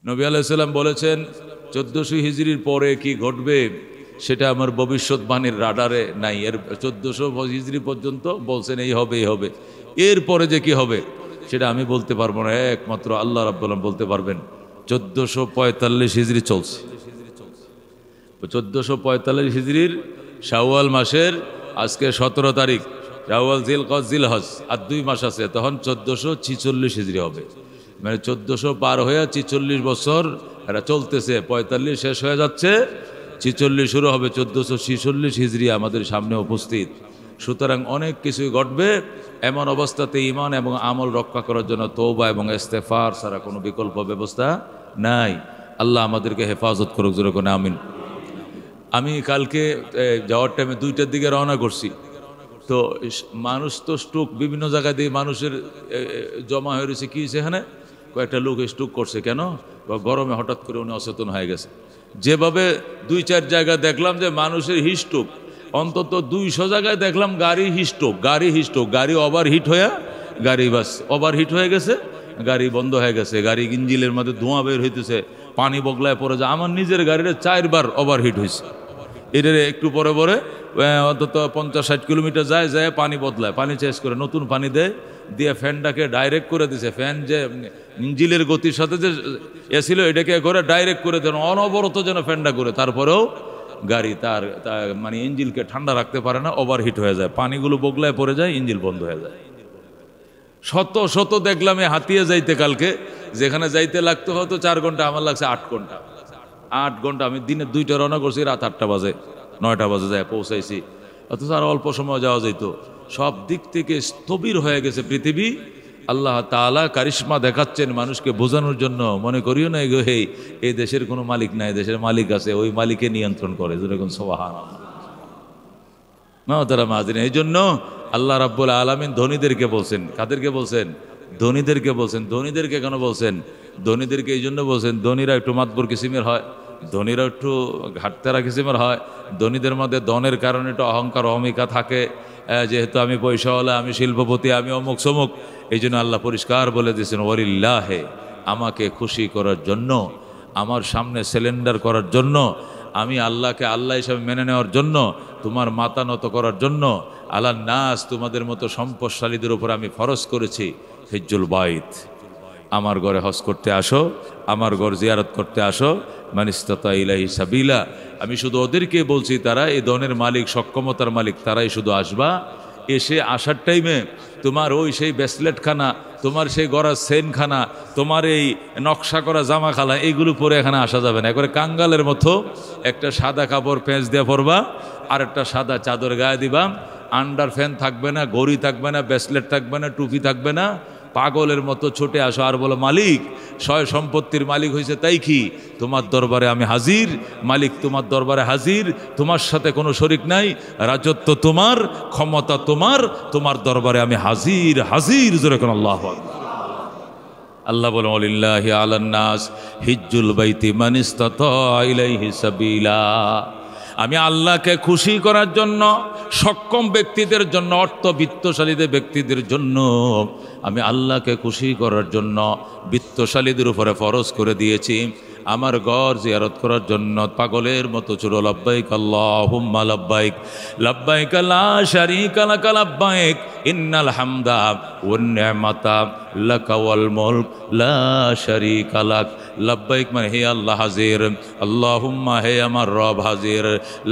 নবী আলাইহিস সালাম বলেছেন 1400 হিজরির পরে কি ঘটবে সেটা আমার ভবিষ্যৎবাণীর রাডারে নাই। এর 1400 হিজরি পর্যন্ত বলছেন এই হবে এই হবে, এরপরে যে কি হবে সেটা আমি বলতে পারবো না, একমাত্র আল্লাহ রাব্বুল আলামিন বলতে পারবেন। 1445 হিজরি চলছে, 1445 হিজরির শাওয়াল মাসের আজকে 17 তারিখ, শাওয়াল জিলকদ জিলহজ আর 2 মাস আছে, তখন 1446 হিজরি হবে। মানে 1400 পার হয়ে 46 বছর এটা চলতেছে, 45 শেষ হয়ে যাচ্ছে, 46 শুরু হবে, 1446 হিজরি আমাদের সামনে উপস্থিত। সুতরাং অনেক কিছুই ঘটবে। এমন অবস্থাতে ঈমান এবং আমল রক্ষা করার জন্য তওবা এবং ইস্তেগফার ছাড়া কোনো বিকল্প ব্যবস্থা নাই। আল্লাহ আমাদেরকে হেফাজত করুক, জোরে করে আমিন। আমি কালকে যাওয়ার টাইমে 2টার দিকে রওনা করছি, তো মানুষ তো স্ট্রোক বিভিন্ন জায়গায় দিয়ে মানুষের জমা হয়ে রয়েছে। কী হয়েছে এখানে? কয়েকটা লোক স্ট্রোক করছে। কেন? গরমে হঠাৎ করে উনি অচেতন হয়ে গেছে। যেভাবে 2-4 জায়গায় দেখলাম যে মানুষের হিস্ট্রোক, অন্তত 200 জায়গায় দেখলাম গাড়ি হিস্ট্রোক, গাড়ি ওভারহিট হয়ে ওভারহিট হয়ে গেছে, গাড়ি বন্ধ হয়ে গেছে, গাড়ি ইঞ্জিনের মধ্যে ধোঁয়া বের হইতেছে, পানি বগলায় পড়ে যায়। আমার নিজের গাড়িটা 4 বার ওভারহিট হয়েছে। এটার একটু পরে পরে অন্তত 50-60 কিলোমিটার যায় পানি বদলায়, পানি চেঞ্জ করে নতুন পানি দিয়ে ফ্যানটাকে ডাইরেক্ট করে দিছে। ফ্যান যে ইঞ্জিনের গতির সাথে যে ছিল এটাকে করে ডাইরেক্ট করে দেন, অনবরত যেন ফ্যানটা করে, তারপরেও গাড়ি তার মানে ইঞ্জিনকে ঠান্ডা রাখতে পারে না, ওভারহিট হয়ে যায়, পানিগুলো বগলায় পড়ে যায়, ইঞ্জিন বন্ধ হয়ে যায়। শত দেখলাম হাতিয়ে যাইতে কালকে, যেখানে যাইতে লাগতো হয়তো 4 ঘন্টা, আমার লাগছে 8 ঘন্টা। 8 ঘন্টা আমি দিনে 2টা রওনা করছি, রাত 8টা বাজে 9টা বাজে যায় পৌঁছাইছি, অথচ আর অল্প সময় যাওয়া যাইতো। সব দিক থেকে স্থবির হয়ে গেছে পৃথিবী। আল্লাহ তাআলা কারিশমা দেখাচ্ছেন মানুষকে বোঝানোর জন্য। মনে করিও না এই দেশের কোনো মালিক নাই, দেশের মালিক আছে, ওই মালিকে নিয়ন্ত্রণ করে, যেরকম সুবহানাল্লাহ। এই জন্য আল্লাহ রাব্বুল আলামিন ধনীদেরকে বলছেন। কাদেরকে বলছেন? ধনীদেরকে বলছেন। ধনীদেরকে কেন বলছেন? ধনীদেরকে এই জন্য বলছেন, ধনীরা একটু মাতবর কিসিমের হয়, ধনীরা একটু ঘাটতেরা কিসিমের হয়। ধনীদের মধ্যে ধনের কারণে একটু অহংকার অহমিকা থাকে, যেহেতু আমি পয়সাওয়ালা, আমি শিল্পপতি, আমি অমুক সমুক। এই জন্য আল্লাহ পরিষ্কার বলে দিয়েছেন, ওয়ালিল্লাহে, আমাকে খুশি করার জন্য, আমার সামনে সিলিন্ডার করার জন্য, আমি আল্লাহকে আল্লাহ হিসাবে মেনে নেওয়ার জন্য, তোমার মাথা নত করার জন্য, আলান নাস, তোমাদের মতো সম্পদশালীদের উপর আমি ফরজ করেছি হিজ্জুল বাইত, আমার ঘরে হজ করতে আসো, আমার ঘর জিয়ারত করতে আসো, মান ইসতাতা ইলাইহি সাবিলা। আমি শুধু ওদেরকে বলছি, তারা এই ধনের মালিক, সক্ষমতার মালিক, তারাই শুধু আসবা। এসে আসার টাইমে তোমার ওই সেই ব্রেসলেটখানা, তোমার সেই গড়া সেনখানা, তোমার এই নকশা করা জামাখানা, এইগুলো পরে এখানে আসা যাবে না। একবারে কাঙ্গালের মতো একটা সাদা কাপড় প্যাঁচ দিয়ে পরবা, আর একটা সাদা চাদর গায়ে দিবা, আন্ডার ফ্যান থাকবে না, ঘড়ি থাকবে না, ব্রেসলেট থাকবে না, টুপি থাকবে না, পাগলের মতো ছুটে আসো আর বলো, মালিক, সয় সম্পত্তির মালিক হয়েছে তাই কি, তোমার দরবারে আমি হাজির, মালিক তোমার দরবারে হাজির, তোমার সাথে কোনো শরিক নাই, রাজত্ব তোমার, ক্ষমতা তোমার, তোমার দরবারে আমি হাজির হাজির। জোরে কোন আল্লাহু আকবার। আল্লাহ বলেন, ওয়ালিল্লাহি আলান নাস হিজ্জুল বাইতি মান ইসতাতা ইলাইহি সাবিলা। আমি আল্লাহকে খুশি করার জন্য, সক্ষম ব্যক্তিদের জন্য, অর্থ বিত্তশালীদের ব্যক্তিদের জন্য, আমি আল্লাহকে খুশি করার জন্য বিত্তশালীদের উপরে ফরজ করে দিয়েছি আমার ঘর জিয়ারত করার জন্য। পাগলের মতো চুরো লাব্বাইক আল্লাহুম্মা লাব্বাইক, লাব্বাইক লা শারীকা লাক লাব্বাইক, ইন্নাল হামদা ওয়ান নি'মাতা লাকা ওয়াল মুলক লা শারীকা লাক। লাব্বাইক মানে হে আল্লাহ হাজির, আল্লাহুম্মা হে আমার রব হাজির,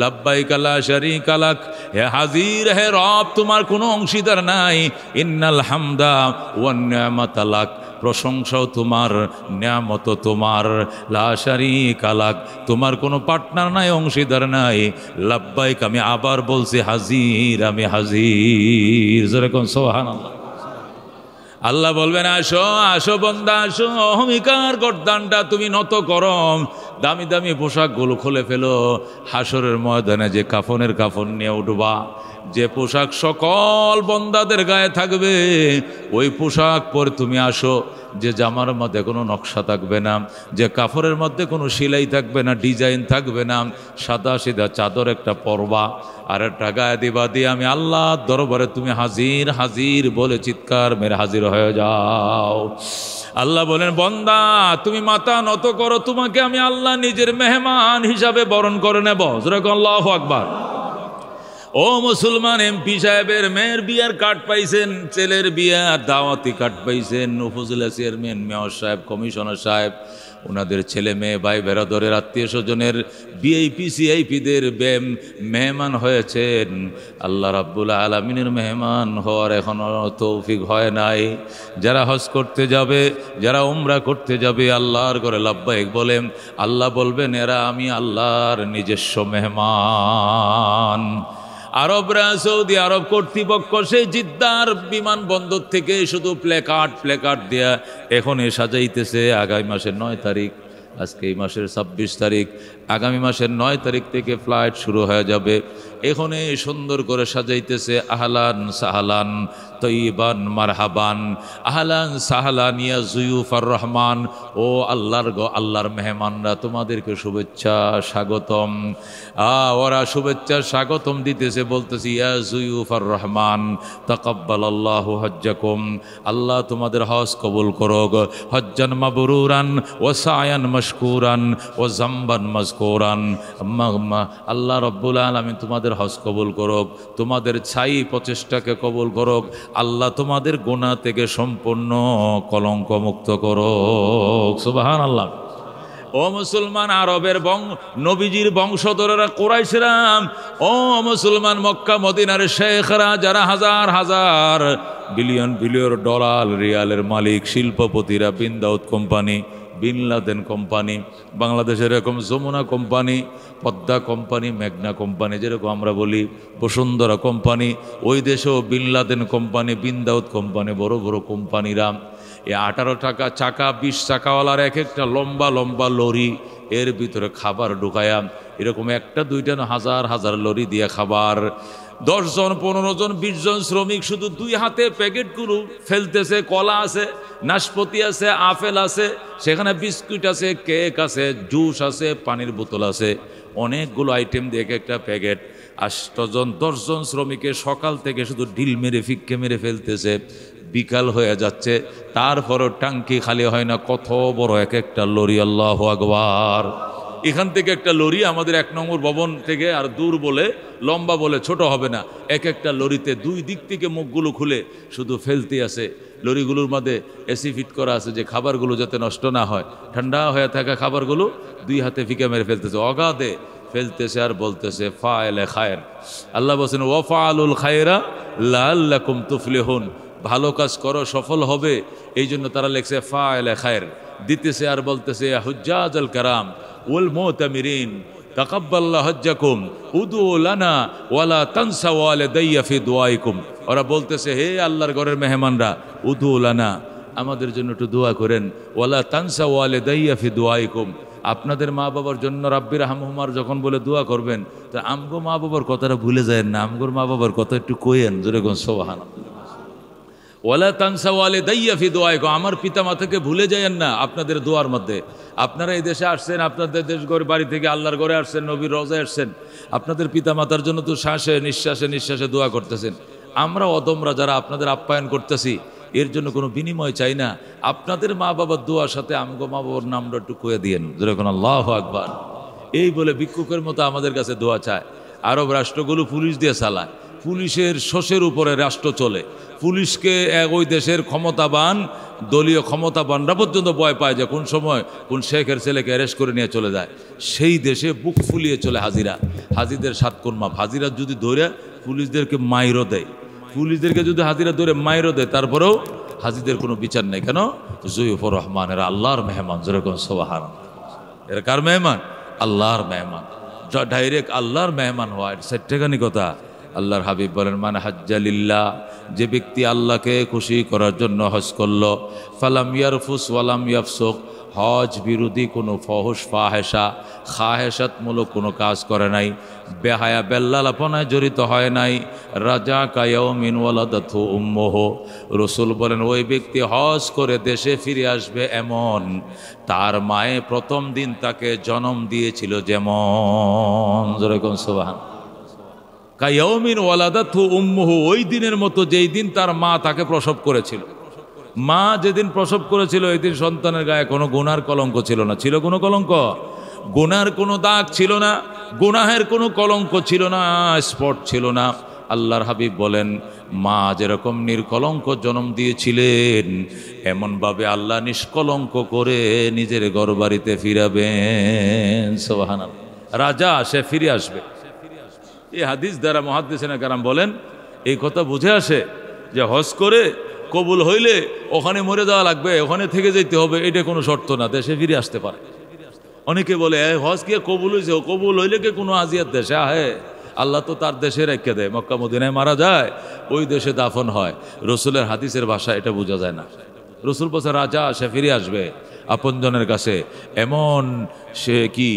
লাব্বাইক লা শারীকা লাক, হে হাজির, হে রব, তোমার কোনো অংশীদার নাই, ইন্নাল হামদা ওয়ান নি'মাতা লাক, প্রশংসাও তোমার, নিয়ামত তোমার, লা শারীকা লাক, তোমার কোনো পার্টনার নাই, অংশীদার নাই। লাব্বাইক, আমি আবার বলছি হাজির, আমি হাজির। যেরকম সুবহানাল্লাহ। আল্লাহ বলবেন, আসো আসো বান্দা আসো, অহমিকার গর্দানটা তুমি নত করো, দামি দামি পোশাকগুলো খুলে ফেলো, হাসরের ময়দানে যে কাফনের কাফন নিয়ে উঠবা, যে পোশাক সকল বন্দাদের গায়ে থাকবে, ওই পোশাক পরে তুমি আসো। যে জামার মধ্যে কোনো নকশা থাকবে না, যে কাপড়ের মধ্যে কোনো সেলাই থাকবে না, ডিজাইন থাকবে না, সাদা সিধা চাদর একটা পরবা আর একটা গায়ে দিবা দিয়ে আমি আল্লাহর দরবারে তুমি হাজির হাজির বলে চিৎকার মেরে হাজির হয়ে যাও। আল্লাহ বলেন, বান্দা তুমি মাথা নত করো, তোমাকে আমি আল্লাহ নিজের মেহমান হিসাবে বরণ করে নেব। যেরকম আল্লাহু আকবার। ও মুসলমান, এমপি সাহেবের মেয়ের বিয়ার কার্ড পাইছেন, ছেলের বিয়ার দাওয়াতি কার্ড পাইছেন, উপজেলা চেয়ারম্যান, মেয়র সাহেব, কমিশনার সাহেব, ওনাদের ছেলে মেয়ে ভাই বেরাদরের আত্মীয় স্বজনের ভিআইপি সিআইপিদের মেহমান হয়েছেন। আল্লাহ রাব্বুল আলামিনের মেহমান হওয়ার এখনো তৌফিক হয় নাই। যারা হজ করতে যাবে, যারা উমরা করতে যাবে, আল্লাহর ঘরে লাব্বাইক বলেন, আল্লাহ বলবেন এরা আমি আল্লাহর নিজস্ব মেহমান। আরবরা, সৌদি আরব কর্তৃপক্ষ সেই জিদ্দার বিমানবন্দর থেকে শুধু প্লেকার্ড দেয়া এখন সাজাইতেছে। আগামী মাসের 9 তারিখ, আজকে এই মাসের 26 তারিখ, আগামী মাসের 9 তারিখ থেকে ফ্লাইট শুরু হয়ে যাবে। এখানে সুন্দর করে সাজাইতেছে, আহলান সাহলান তৈবান মারহাবান, আহলান সাহলান ইয়া জুয়ুফার রহমান, ও আল্লাহর মেহমানরা তোমাদেরকে শুভেচ্ছা স্বাগতম। ওরা শুভেচ্ছা স্বাগতম দিতেছে, বলতেছি ইয়া জুয়ুফার রহমান তাকাব্বালাল্লাহু হজ্জাকুম, আল্লাহ তোমাদের হজ কবুল করুক, হজ্জান মাবরুরান ওয়া সায়ান মাশকুরান ওয়া যামবান মাযকুরান। আল্লাহ রাব্বুল আলামিন তোমাদের হজ কবুল করুক, তোমাদের ছাই প্রচেষ্টাকে কবুল করুক, আল্লাহ তোমাদের গুনাহ থেকে সম্পূর্ণ কলঙ্ক মুক্ত করুক। সুবহানাল্লাহ। ও মুসলমান, আরবের নবীজির বংশধরেরা কুরাইশরা, ও মুসলমান মক্কা মদিনার শেখরা, যারা হাজার হাজার বিলিয়ন বিলিয়ন ডলার রিয়ালের মালিক, শিল্পপতিরা, বিন দাউদ কোম্পানি, বিন লাদেন কোম্পানি, বাংলাদেশের এরকম যমুনা কোম্পানি, পদ্মা কোম্পানি, মেঘনা কোম্পানি, যেরকম আমরা বলি বসুন্ধরা কোম্পানি, ওই দেশেও বিন লাদেন কোম্পানি, বিন দাউদ কোম্পানি, বড় বড় কোম্পানিরা এই 18 টাকা চাকা 20 চাকাওয়ালার এক একটা লম্বা লম্বা লরি, এর ভিতরে খাবার ঢুকায়া এরকম একটা দুইটা না হাজার হাজার লরি দিয়ে খাবার, 10 জন 15 জন 20 জন শ্রমিক শুধু 2 হাতে প্যাকেটগুলো ফেলতেছে। কলা আছে, নাশপাতি আছে, আপেল আছে, সেখানে বিস্কুট আছে, কেক আছে, জুস আছে, পানির বোতল আছে, অনেকগুলো আইটেম দিয়ে একটা প্যাকেট। 8 জন 10 জন শ্রমিকের সকাল থেকে শুধু ঢিল মেরে ফিক্কে মেরে ফেলতেছে, বিকাল হয়ে যাচ্ছে, তারপরও টাঙ্কি খালি হয় না। কত বড় এক একটা লরি, আল্লাহু আকবার। এখান থেকে একটা লরি আমাদের 1 নম্বর ভবন থেকে আর দূর বলে, লম্বা বলে ছোট হবে না, এক একটা লরিতে 2 দিক থেকে মুখগুলো খুলে শুধু ফেলতে আছে। লরিগুলোর মধ্যে এসি ফিট করা আছে যে খাবারগুলো যাতে নষ্ট না হয়, ঠান্ডা হয়ে থাকা খাবারগুলো 2 হাতে ফিকে মেরে ফেলতেছে, অগাধে ফেলতেছে আর বলতেছে ফায়েলে খায়ের। আল্লাহ বলছেন ওয়াফালুল খায়রা লাআল্লাকুম তুফলিহুন, ভালো কাজ করো সফল হবে, এই জন্য তারা লেখছে ফায়েলে খায়ের। দিতেছে আর বলতেছে হুজ্জাজাল কারাম ওয়াল মুতামিরিন তাকাব্বাল্লাহু হজ্জাকুম উদু লানা ওয়ালা তানসা ওয়ালিদাইয়া ফি দুআইকুম। ওরা বলতেছে হে আল্লাহর ঘরের মেহমানরা, উদু লানা, আমাদের জন্য একটু দোয়া করেন, ওয়ালা তানসা ওয়ালিদাইয়া ফি দুআইকুম, আপনাদের মা বাবার জন্য রাব্বির রাহমহুমার যখন বলে দোয়া করবেন, তা আমগো মা বাবার কথাটা ভুলে যায় না, আমগোর মা বাবার কথা একটু কইেন, জোরে কোন সুবহানাল্লাহ। ওয়ালা তানসা ওয়ালিদাইয়া ফি দুআইকুম, আমার পিতা মাতাকে ভুলে যায়েন না আপনাদের দোয়ার মধ্যে। আপনারা এই দেশে আসছেন, আপনাদের দেশ ঘর বাড়ি থেকে আল্লাহর ঘরে আসছেন, নবীর রওজায় আসছেন, আপনাদের পিতা মাতার জন্য তো শ্বাসে নিঃশ্বাসে দোয়া করতেছেন। আমরা অদমরা যারা আপনাদের আপ্যায়ন করতেছি, এর জন্য কোনো বিনিময় চাই না, আপনাদের মা বাবার দোয়ার সাথে আমগো মা বাবার নামটা একটু কয়ে দিয়েন, যেরকম আল্লাহু আকবার। এই বলে ভিক্ষুকের মতো আমাদের কাছে দোয়া চায়। আরব রাষ্ট্রগুলো পুলিশ দিয়ে চালায়, পুলিশের শোষের উপরে রাষ্ট্র চলে, পুলিশকে ওই দেশের ক্ষমতাবান দলীয় ক্ষমতাবানরা পর্যন্ত ভয় পায় যে কোন সময় কোন শেখের ছেলেকে অ্যারেস্ট করে নিয়ে চলে যায়। সেই দেশে বুক ফুলিয়ে চলে হাজিদের 7 কোণ মাপ। হাজিরা যদি ধরে পুলিশদেরকে মাইরও দেয়, পুলিশদেরকে যদি হাজিরা ধরে মাইরও দেয়, তারপরেও হাজিদের কোনো বিচার নেই। কেন? জুয়ুফুর রহমান, এরা আল্লাহর মেহমান, যেরকম সুবহানাল্লাহ। এরা কার মেহমান? আল্লাহর মেহমান। ডাইরেক্ট আল্লাহর মেহমান হওয়া সেটাখানি কথা। আল্লাহর হাবিব বলেন, মান হাজ্জালিল্লাহ, যে ব্যক্তি আল্লাহকে খুশি করার জন্য হজ করলো, ফালাম ইয়ারফুস ওয়ালাম ইয়াফসুক, হজ বিরোধী কোনো ফহশ ফাহেসা খাহেসাতমূলক কোনো কাজ করে নাই, বেহায়া বেল্লালাপনায় জড়িত হয় নাই। রাজা কায়াউমিন ওয়ালাদাতহু উম্মুহু, রসুল বলেন ওই ব্যক্তি হজ করে দেশে ফিরে আসবে এমন তার মায়ে প্রথম দিন তাকে জন্ম দিয়েছিল যেমন। যেরকম সুবহান কায়াউমিন ওয়ালাদাতহু উম্মুহু, ওই দিনের মতো যেই দিন তার মা তাকে প্রসব করেছিল। মা যেদিন প্রসব করেছিল ওই দিন সন্তানের গায়ে কোনো গুনার কলঙ্ক ছিল না। ছিল কোনো কলঙ্ক? গুনার কোনো দাগ ছিল না, গুনাহের কোনো কলঙ্ক ছিল না, স্পট ছিল না। আল্লাহর হাবিব বলেন মা যেরকম নির্কলঙ্ক জন্ম দিয়েছিলেন এমনভাবে আল্লাহ নিষ্কলঙ্ক করে নিজের ঘরবাড়িতে ফিরাবেন। সুবহানাল্লাহ। রাজা সে ফিরে আসবে। এই হাদিস দ্বারা মুহাদ্দিসিনে কেরাম বলেন এই কথা বুঝে আসে যে হজ করে কবুল হইলে ওখানে মরে যাওয়া লাগবে, ওখানে থেকে যেতে হবে, এটা কোনো শর্ত না, দেশে ফিরে আসতে পারে। অনেকে বলে হজ কি কবুল হয়েছে, কবুল হইলে কি কোনো আজিয়ার দেশে আহে? আল্লাহ তো তার দেশে রেখে দেয়, মক্কা মদিনায় মারা যায় ওই দেশে দাফন হয়। রসুলের হাদিসের ভাষা এটা বোঝা যায় না। রসুল বলছে রাজা সে ফিরে আসবে আপনজনের কাছে, এমন সে কি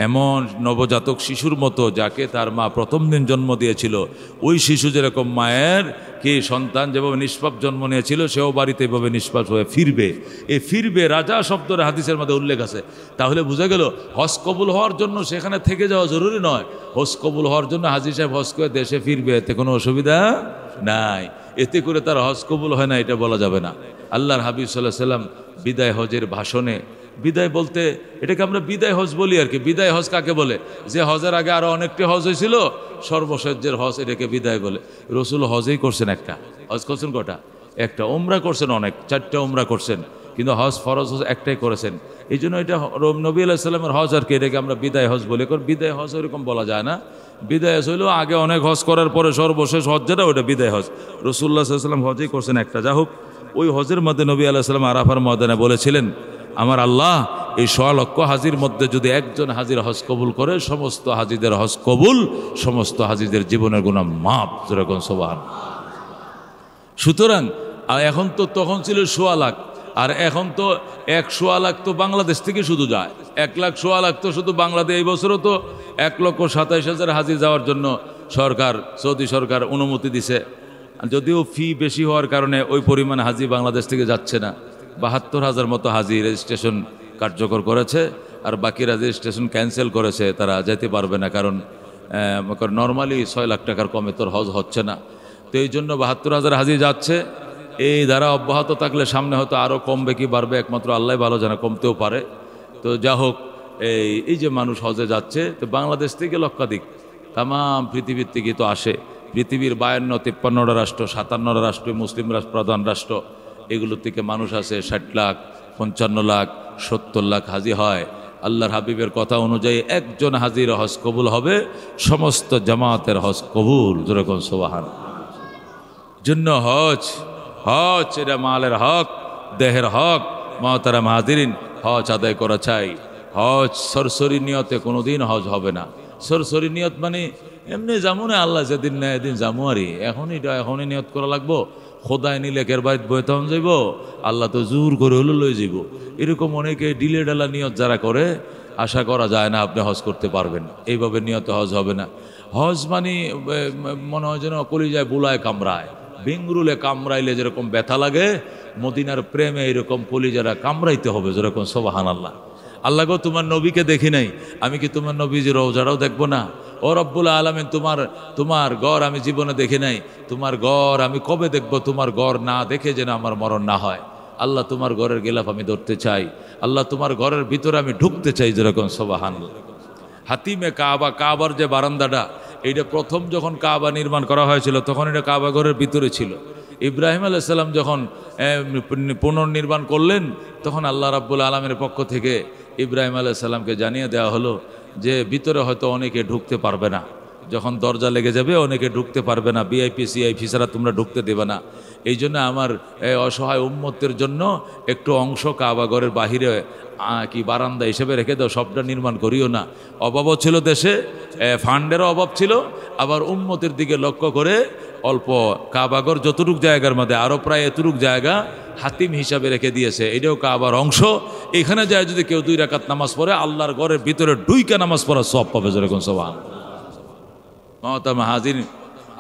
এমন নবজাতক শিশুর মতো যাকে তার মা প্রথম দিন জন্ম দিয়েছিল। ওই শিশু যেরকম মায়ের কি সন্তান যেভাবে নিষ্পাপ জন্ম নিয়েছিল সেও বাড়িতে এভাবে নিষ্পাপ হয়ে ফিরবে। এই ফিরবে রাজা শব্দের হাদিসের মধ্যে উল্লেখ আছে। তাহলে বোঝা গেল হজ কবুল হওয়ার জন্য সেখানে থেকে যাওয়া জরুরি নয়। হজ কবুল হওয়ার জন্য হাজী সাহেব হজ করে দেশে ফিরবে, এতে কোনো অসুবিধা নাই। এতে করে তার হজ কবুল হয় না এটা বলা যাবে না। আল্লাহর হাবিব সাল্লাল্লাহু আলাইহি ওয়াসাল্লাম বিদায় হজের ভাষণে, বিদায় বলতে এটাকে আমরা বিদায় হজ বলি আর কি। বিদায় হজ কাকে বলে? যে হজের আগে আরো অনেকটি হজ হয়েছিল, সর্বশেষের হজ এটাকে বিদায় বলে। রসুল হজেই করছেন একটা, হজ করছেন কটা? একটা। উমরা করছেন অনেক, 4টা উমরা করছেন, কিন্তু হজ ফরজ হজ একটাই করেছেন। এই জন্য এটা নবী আলাইহিস সালামের হজ আর কি, এটাকে আমরা বিদায় হজ বলি। কারণ বিদায় হজ ওইরকম বলা যায় না। বিদায় হজ হইলেও আগে অনেক হজ করার পরে সর্বশেষ হজ যেটা ওটা বিদায় হজ। রাসূলুল্লাহ সাল্লাল্লাহু আলাইহি ওয়াসাল্লাম হজই করছেন একটা। যা হোক, ওই হজের মধ্যে নবী আলাইহিস সালাম আরাফার ময়দানে বলেছিলেন আমার আল্লাহ এই 100 লক্ষ হাজির মধ্যে যদি একজন হাজির হজ কবুল করে সমস্ত হাজিদের হজ কবুল, সমস্ত হাজিদের জীবনের গুনাহ মাফ। যেরকম সুবহানাল্লাহ। সুতরাং এখন তো তখন ছিল 100 লাখ, আর এখন তো 100 লাখ তো বাংলাদেশ থেকে শুধু যায়। 1,00,000 লাখ তো শুধু বাংলাদেশ। এই বছরও তো 1,27,000 হাজির যাওয়ার জন্য সরকার, সৌদি সরকার অনুমতি দিছে। যদিও ফি বেশি হওয়ার কারণে ওই পরিমাণ হাজি বাংলাদেশ থেকে যাচ্ছে না। 72,000 মতো হাজি রেজিস্ট্রেশন কার্যকর করেছে, আর বাকি রেজিস্ট্রেশন ক্যান্সেল করেছে, তারা যেতে পারবে না। কারণ নর্মালি 6 লাখ টাকার কমে তোর হজ হচ্ছে না। তো এই জন্য 72,000 হাজি যাচ্ছে। এই ধারা অব্যাহত থাকলে সামনে হয়তো আরও কমবে কি বাড়বে একমাত্র আল্লাহ ভালো জানে, কমতেও পারে। তো যা হোক, এই যে মানুষ হজে যাচ্ছে, তো বাংলাদেশ থেকে লক্ষাধিক তাম পৃথিবীর থেকে তো আসে। পৃথিবীর 52-53টা রাষ্ট্র, 57টা রাষ্ট্র মুসলিম প্রধান রাষ্ট্র, এগুলোর থেকে মানুষ আসে। 60 লাখ, 55 লাখ, 70 লাখ হাজি হয়। আল্লাহর হাবিবের কথা অনুযায়ী একজন হাজির হজ কবুল হবে, সমস্ত জামাতের হজ কবুল। যেরকম সুবহানাল্লাহ। জন্য হজ এটা মালের হক, দেহের হক। মুহতারাম হাজিরিন, হজ আদায় করা চাই। হজ সরসরি নিয়তে কোনোদিন হজ হবে না। সরসরি নিয়ত মানে এমনি যাবো না, আল্লাহ যেদিন নেয় এদিন যাবো আরই, এখনই নিয়ত করা লাগবো। খোদায় নিলে কের বাড়িত বইতাম যাইব, আল্লাহ তো জোর করে হলো লই যাইব। এরকম অনেকে ডিলে ডালা নিয়ত যারা করে, আশা করা যায় না আপনি হজ করতে পারবেন। এইভাবে নিয়তে হজ হবে না। হজ মানে মনে হয় যেন কলিজায় বুলায় কামড়ায়, বেঙ্গুরুলে কামড়াইলে যেরকম ব্যথা লাগে, মদিনার প্রেমে এরকম কলিজারা কামড়াইতে হবে। যেরকম সুবহানাল্লাহ। আল্লাহ গো তোমার নবীকে দেখি নাই, আমি কি তোমার নবীজির রওজাটাও দেখবো না? ও রব্বুল আলামিন, তোমার গড় আমি জীবনে দেখি নাই, তোমার গড় আমি কবে দেখবো? তোমার গড় না দেখে যেন আমার মরণ না হয়। আল্লাহ তোমার ঘরের গেলাফ আমি ধরতে চাই, আল্লাহ তোমার ঘরের ভিতরে আমি ঢুকতে চাই। যেরকম সুবহানাল্লাহ। হাতিমে কাবা, কাবার যে বারান্দাটা, এইটা প্রথম যখন কাবা নির্মাণ করা হয়েছিল তখন এটা কাবা ঘরের ভিতরে ছিল। ইব্রাহিম আলাইহিস সালাম যখন পুনর্নির্মাণ করলেন তখন আল্লাহ রাব্বুল আলামিনের পক্ষ থেকে ইব্রাহিম আলাইহিস সালামকে জানিয়ে দেওয়া হলো যে ভিতরে হয়তো অনেকে ঢুকতে পারবে না, যখন দরজা লেগে যাবে অনেকে ঢুকতে পারবে না, ভিআইপি সিআইপি ছাড়া তোমরা ঢুকতে দেবে না। এই জন্য আমার অসহায় উম্মতের জন্য একটু অংশ কাবা ঘরের বাহিরে কি বারান্দা হিসেবে রেখে দাও, সবটা নির্মাণ করিও না। অভাবও ছিল দেশে, ফান্ডেরও অভাব ছিল, আবার উম্মতের দিকে লক্ষ্য করে অল্প কাবাঘর যতটুক জায়গার মধ্যে আরও প্রায় এতটুক জায়গা হাতিম হিসাবে রেখে দিয়েছে, এটাও কাবার অংশ। এখানে যায় যদি কেউ 2 রাকাত নামাজ পড়ে, আল্লাহর ঘরের ভিতরে ডুইকা নামাজ পড়ার সওয়াব পাবে, যেরকম সুবহানাল্লাহ। মহতারাম হাজির,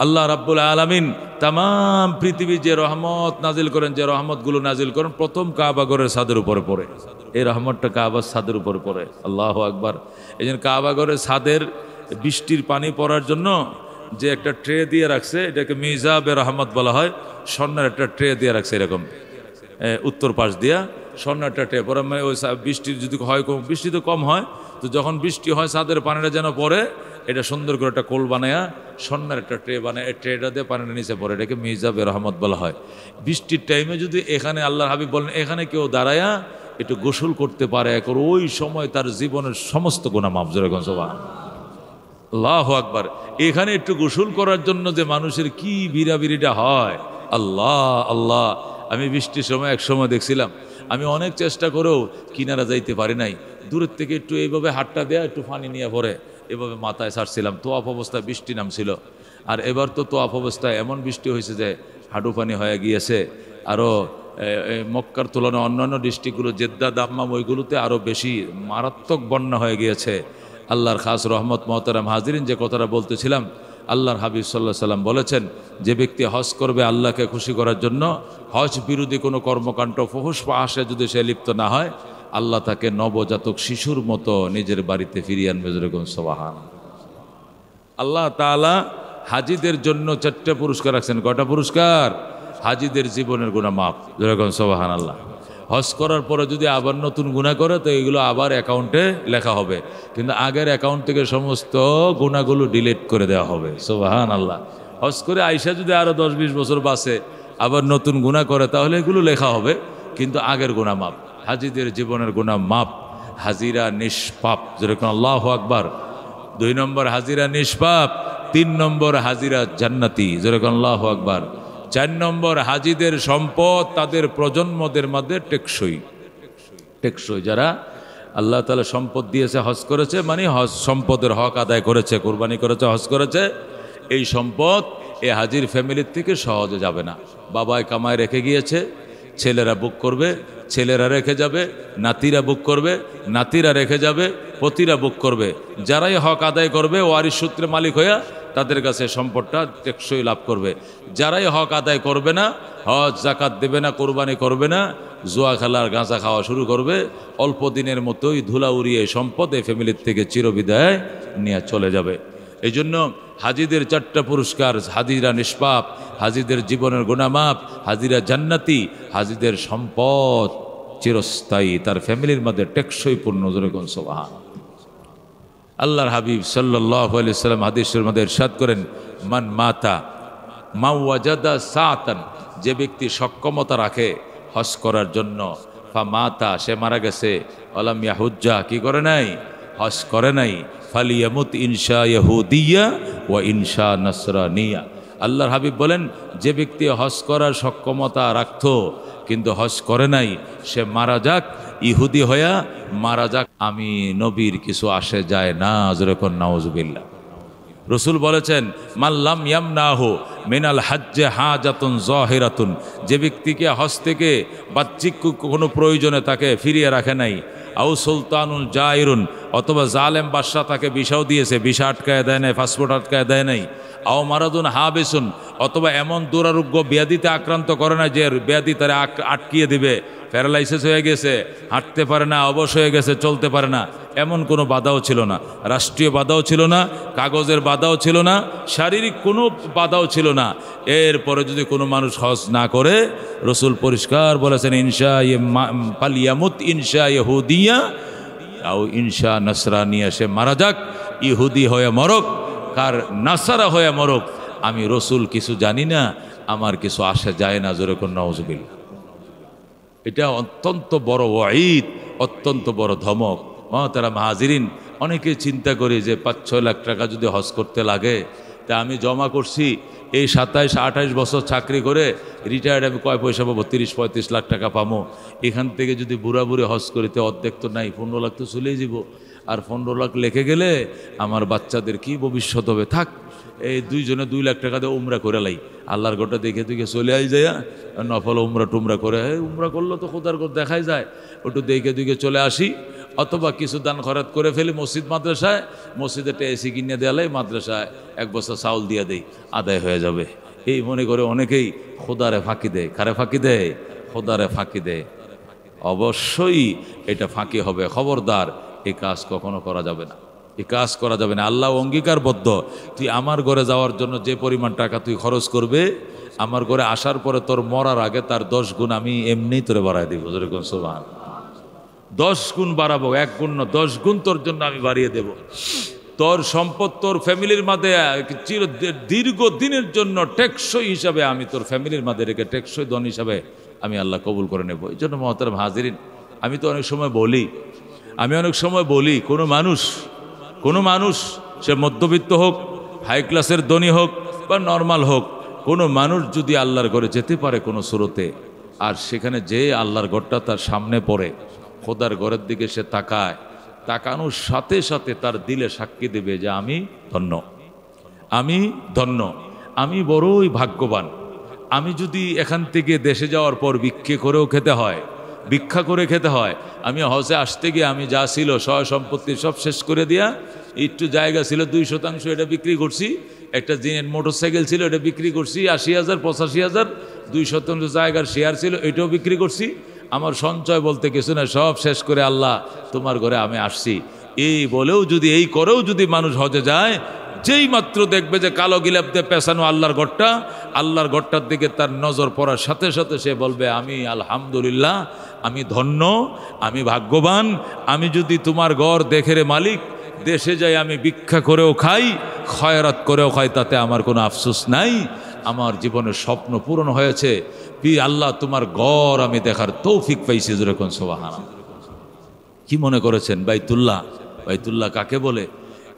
আল্লাহ রাব্বুল আলামিন তামাম পৃথিবী যে রহমত নাজিল করেন, যে রহমতগুলো নাজিল করেন, প্রথম কাবা ঘরের ছাদের উপরে পড়ে। এই রহমতটা কাবার ছাদের উপরে পড়ে। আল্লাহু আকবার। এই জন্য কাবা ঘরের ছাদের বৃষ্টির পানি পড়ার জন্য যে একটা ট্রে দিয়ে রাখছে, এটাকে মিজাবে রহমত বলা হয়। স্বর্ণের একটা ট্রে দিয়ে রাখছে, এরকম উত্তর পাশ দিয়া স্বর্ণের একটা ট্রে পরে, মানে ওই বৃষ্টির যদি হয় কম, বৃষ্টি তো কম হয়, তো যখন বৃষ্টি হয় ছাদের পানিটা যেন পড়ে, এটা সুন্দর করে একটা কোল বানায়া স্বর্ণের একটা ট্রে বানায়, এই ট্রেটা দিয়ে পানিটা নিচে পড়ে, এটাকে মিজাবে রহমত বলা হয়। বৃষ্টির টাইমে যদি এখানে আল্লাহর হাবিব বলেন এখানে কেউ দাঁড়ায়া একটু গোসল করতে পারে, এখন ওই সময় তার জীবনের সমস্ত গুনাহ মাফ। যেরকম সুবহানাল্লাহ, আল্লাহু আকবার। এখানে একটু গোসল করার জন্য যে মানুষের কি বিড়াবিড়িটা হয়, আল্লাহ আল্লাহ। আমি বৃষ্টির সময় এক সময় দেখছিলাম, আমি অনেক চেষ্টা করেও কিনারা যাইতে পারি নাই, দূরের থেকে একটু এইভাবে হাতটা দেয়া একটু পানি নিয়ে পরে এভাবে মাথায় ছাড়ছিলাম, তোয়াফ অবস্থায় বৃষ্টি নামছিল। আর এবার তো তোয়াফ অবস্থায় এমন বৃষ্টি হয়েছে যে হাঁটু পানি হয়ে গিয়েছে। আরও মক্কার তুলনায় অন্যান্য ডিস্ট্রিক্টগুলো, জেদ্দা, দাম্মাম, ওইগুলোতে আরও বেশি মারাত্মক বন্যা হয়ে গিয়েছে। আল্লাহর খাস রহমত। মহতারাম হাজিরিন, যে কথাটা বলতেছিলাম, আল্লাহর হাবিব সাল্লাল্লাহু আলাইহি সাল্লাম বলেছেন, যে ব্যক্তি হজ করবে আল্লাহকে খুশি করার জন্য, হজ বিরোধী কোনো কর্মকাণ্ড, ফুহুশ ফাহশে যদি সে লিপ্ত না হয়, আল্লাহ তাকে নবজাতক শিশুর মতো নিজের বাড়িতে ফিরিয়ে আনবে। যেরকম সুবহানাল্লাহ। আল্লাহ তাআলা হাজিদের জন্য 4টা পুরস্কার রাখছেন। কয়টা পুরস্কার? হাজিদের জীবনের গুনাহ মাফ। যেরকম সুবহানাল্লাহ। হজ করার পরে যদি আবার নতুন গুনাহ করে, তো এগুলো আবার অ্যাকাউন্টে লেখা হবে, কিন্তু আগের অ্যাকাউন্ট থেকে সমস্ত গুনাহগুলো ডিলিট করে দেওয়া হবে। সুবহানাল্লাহ। হজ করে আইসা যদি আরো 10-20 বছর বাঁচে, আবার নতুন গুনাহ করে, তাহলে এগুলো লেখা হবে, কিন্তু আগের গুনাহ মাফ। হাজিদের জীবনের গুনাহ মাফ। হাজিরা নিষ্পাপ। যেরকম আল্লাহু আকবার। 2 নম্বর হাজিরা নিষ্পাপ। 3 নম্বর হাজিরা জান্নাতি। যেরকম আল্লাহু আকবার। 4 নম্বর হাজিদের সম্পদ তাদের প্রজন্মদের মধ্যে টেকসই। টেকসই যারা আল্লাহ তাআলা সম্পদ দিয়েছে, হজ করেছে, মানে হজ সম্পদের হক আদায় করেছে, কোরবানি করেছে, হজ করেছে, এই সম্পদ এই হাজির ফ্যামিলির থেকে সহজে যাবে না। বাবায় কামায় রেখে গিয়েছে, ছেলেরা বুক করবে, ছেলেরা রেখে যাবে, নাতিরা বুক করবে, নাতিরা রেখে যাবে, পতিরা বুক করবে। যারাই হক আদায় করবে, ওয়ারিশ সূত্রে মালিক হইয়া তাদের কাছে সম্পদটা টেকসই লাভ করবে। যারাই হক আদায় করবে না, হজ জাকাত দেবে না, কোরবানি করবে না, জুয়া খেলার গাঁজা খাওয়া শুরু করবে, অল্প দিনের মতোই ধুলা উড়িয়ে সম্পদ এই ফ্যামিলির থেকে চিরবিদায় নিয়ে চলে যাবে। এই জন্য হাজিদের 4টা পুরস্কার: হাজিরা নিষ্পাপ, হাজিদের জীবনের গুনাহ মাফ, হাজিরা জান্নাতি, হাজিদের সম্পদ চিরস্থায়ী, তার ফ্যামিলির মধ্যে টেকসই পূর্ণ। যেরকম সুবহানাল্লাহ। আল্লাহর হাবিব সাল্লাল্লাহু আলাইহি সাল্লাম হাদিসের মধ্যে ইরশাদ করেন, মান মাতা মা ওয়াজাদা সাতান, যে ব্যক্তি সক্ষমতা রাখে হজ করার জন্য, ফা মাতা, সে মারা গেছে, আলাম ইয়াহুজ্জা, কি করে নাই? হজ করে নাই, ফালিয়ামুত ইনশা ইহুদিয়া ওয়া ইনশা নাসরানিয়া। আল্লাহর হাবিব বলেন, যে ব্যক্তি হজ করার সক্ষমতা রাখতো কিন্তু হজ করে নাই, সে মারা যাক, ইহুদি হইয়া মারা যাক, আমি নবীর কিছু আসে যায় না। যেরকম নাউজুবিল্লাহ। রসুল বলেছেন, মাল্লাম ইয়ামনাহু মিনাল হাজ্জে হাজাতুন যাহিরাতুন, যে ব্যক্তিকে হজ থেকে বাহ্যিক কোনো প্রয়োজনে তাকে ফিরিয়ে রাখে নাই, আউ সুলতানুল জাইরুন, অথবা জালেম বাদশাহ তাকে ভিসাও দিয়েছে, ভিসা আটকায় দেয় নাই, পাসপোর্ট আটকায় দেয় নাই, আও মারাদুন হাবিসুন, অথবা এমন দুরারোগ্য ব্যাধিতে আক্রান্ত করে না যে ব্যাধি তারা আটকিয়ে দিবে, প্যারালাইসিস হয়ে গেছে, হাঁটতে পারে না, অবশ হয়ে গেছে, চলতে পারে না, এমন কোনো বাধাও ছিল না। রাষ্ট্রীয় বাধাও ছিল না, কাগজের বাধাও ছিল না, শারীরিক কোনো বাধাও ছিল না। এরপরে যদি কোনো মানুষ হজ না করে, রসুল পরিষ্কার বলেছেন, ইনশা পালিয়ামুত ইনশা ইহুদিয়া আও ইনশা নাসরানিয়া, সে মারা যাক, ইহুদি হয়ে মরক কার নাসারা হয়ে মরক, আমি রসুল কিছু জানি না, আমার কিছু আসে যায় না। জোরে কোন নাউজুবিল্লাহ। এটা অত্যন্ত বড় ওয়াঈদ, অত্যন্ত বড় ধমক। মুহতারাম হাজিরিন, অনেকে চিন্তা করি যে 5-6 লাখ টাকা যদি হজ করতে লাগে, তা আমি জমা করছি, এই 27-28 বছর চাকরি করে রিটায়ার্ড, আমি কয় পয়সা পাবো? 30-35 লাখ টাকা পাবো। এখান থেকে যদি বুড়া বুড়ি হজ করিতে অর্ধেক তো নাই, 15 লাখ তো চলেই যাব। আর 15 লাখ লেখে গেলে আমার বাচ্চাদের কি ভবিষ্যৎ হবে? থাক, এই দুইজনে 2 লাখ টাকা দিয়ে উমরা করে লাই, আল্লাহর ঘরটা দেখে দেখে চলে আই যায়, নফল উমরা টুমরা করে, উমরা করলো তো খোদার ঘর দেখাই যায়, ওটু দেখে দেখে চলে আসি। অথবা কিছু দান খরচ করে ফেলি মসজিদ মাদ্রাসায়, মসজিদে একটা এসি কিনে দেওয়ালে মাদ্রাসায় 1 বস্তা চাউল দিয়ে দেই, আদায় হয়ে যাবে। এই মনে করে অনেকেই খোদারে ফাঁকি দেয়। কারে ফাঁকি দেয়? খোদারে ফাঁকি দেয়। অবশ্যই এটা ফাঁকি হবে, খবরদার, এই কাজ কখনো করা যাবে না, এই কাজ করা যাবে না। আল্লাহ অঙ্গীকারবদ্ধ, তুই আমার ঘরে যাওয়ার জন্য যে পরিমাণ টাকা তুই খরচ করবে, আমার ঘরে আসার পরে তোর মরার আগে তার 10 গুণ আমি এমনিই তোরে বাড়াই দিব। যেরকম সুবহান, 10 গুণ বাড়াবো, 1 গুণ না 10 গুণ তোর জন্য আমি বাড়িয়ে দেব। তোর সম্পদ তোর ফ্যামিলির মাঝে দীর্ঘ দিনের জন্য টেকসই হিসাবে আমি তোর ফ্যামিলির মাঝে রেখে টেকসই ধন হিসাবে আমি আল্লাহ কবুল করে নেব। এই জন্য মহতারাম হাজিরিন, আমি তো অনেক সময় বলি কোনো মানুষ সে মধ্যবিত্ত হোক, হাই ক্লাসের ধনী হোক বা নর্মাল হোক, কোনো মানুষ যদি আল্লাহর ঘরে যেতে পারে কোনো সুরতে, আর সেখানে যে আল্লাহর ঘরটা তার সামনে পড়ে, খোদার ঘরের দিকে সে তাকানোর সাথে সাথে তার দিলে সাক্ষী দেবে যে আমি ধন্য, আমি বড়ই ভাগ্যবান। আমি যদি এখান থেকে দেশে যাওয়ার পর ভিক্ষা করে খেতে হয়, আমি হজে আসতে গিয়ে আমি যা ছিল সয় সম্পত্তি সব শেষ করে দিয়া, একটু জায়গা ছিল 2% এটা বিক্রি করছি, একটা জিনের মোটরসাইকেল ছিল এটা বিক্রি করছি 80,000 85,000, 2% জায়গার শেয়ার ছিল এটাও বিক্রি করছি, আমার সঞ্চয় বলতে কিছু না, সব শেষ করে আল্লাহ তোমার ঘরে আমি আসছি, এই বলেও যদি, এই করেও যদি মানুষ হজে যায়, যেই মাত্র দেখবে যে কালো গিলাপ দিয়ে পেছানো আল্লাহর ঘরটার দিকে তার নজর পড়ার সাথে সাথে সে বলবে আমি আলহামদুলিল্লাহ, আমি ধন্য, আমি ভাগ্যবান, আমি যদি তোমার ঘর দেখে রে মালিক, দেশে যাই আমি ভিক্ষা করেও খাই, খয়রাত করেও খাই, তাতে আমার কোনো আফসোস নাই, আমার জীবনের স্বপ্ন পূরণ হয়েছে, আল্লাহ তোমার ঘর আমি দেখার তৌফিক পাইছি। যেরকম সুবহানাল্লাহ। কি মনে করেছেন বাইতুল্লাহ কাকে বলে?